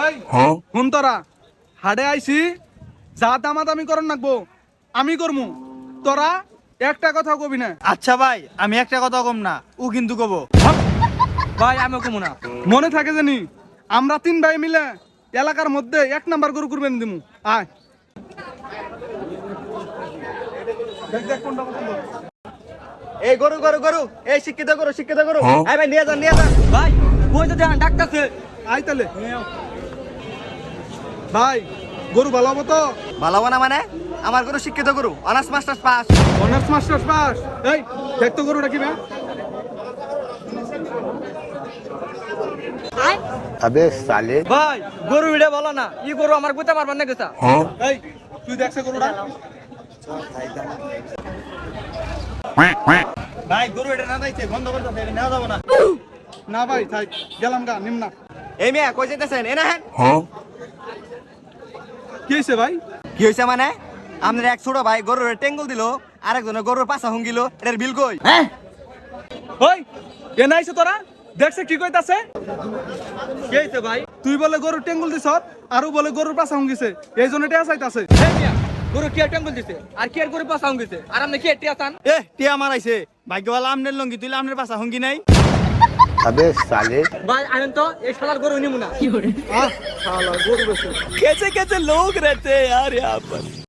এই হুন তোরা হাড়ে আইছি যা দামাদামি করন নাকবো আমি করমু তোরা একটা কথা কবি না। আচ্ছা ভাই আমি একটা কথা কম না ও কিন্তু কব ভাই আমি কমু না। মনে থাকে জানি আমরা তিন ভাই মিলে এলাকার মধ্যে এক নাম্বার গরু কুরবানি দিমু। আয় দেখ দেখ কোনটা পছন্দ। এই গরু গরু গরু এই শিক্ষিত গরু এই ভাই নিয়ে যান ভাই কই তো দেখান ডাকতাছে। আয় তাহলে ভাই গরু ভালো হবো তো? ভালো না মানে আমার গরু শিক্ষিত গরু honours masters pass honours masters pass. এই দেখ তো গরুটা কি ভাই? अबे साले ভাই গরু ভিড়ে বলো না ই গরু আমার গুতা মারবার না গেছা। এই তুই দেখছে গরুটা? ভাই গরু এটা না যাইছে বন্ধ করে দাও নেওয়া যাবো না না ভাই থাক গেলাম গা নিম না। এই মেয়ে কই যেতেছেন এনা হ্যাঁ কি হয়েছে ভাই? কি হইছে মানে আমাদের এক ছোট ভাই গরুর টেঙ্গল দিল আরেকজনের গরুর পাছা হুঙ্গিল এটার বিল কই ওই এ নাইছে তোরা দেখছে কি কইতাছে? কি হইছে ভাই? তুই বলে গরুর টেঙ্গুল দিছ আর ও বলে গরুর পাছা হুঙ্গিছে এই জন্য টেয়া চাইতাছে। এই মিয়া গরু কি টেঙ্গল দিছে আর কি আর গরু পাছা হুঙ্গিছে আর আপনি কি এটি আছেন? এ টিয়া মারাইছে ভাগ্যবালা আমনের লঙ্গি তুই আমনের পাছা হুঙ্গি নাই अबे साले ভাই আনেন তো এই শালার গরু নিমু না। আহ শালা গরু বেশি कैसे कैसे लोग रहते हैं यार यहाँ पर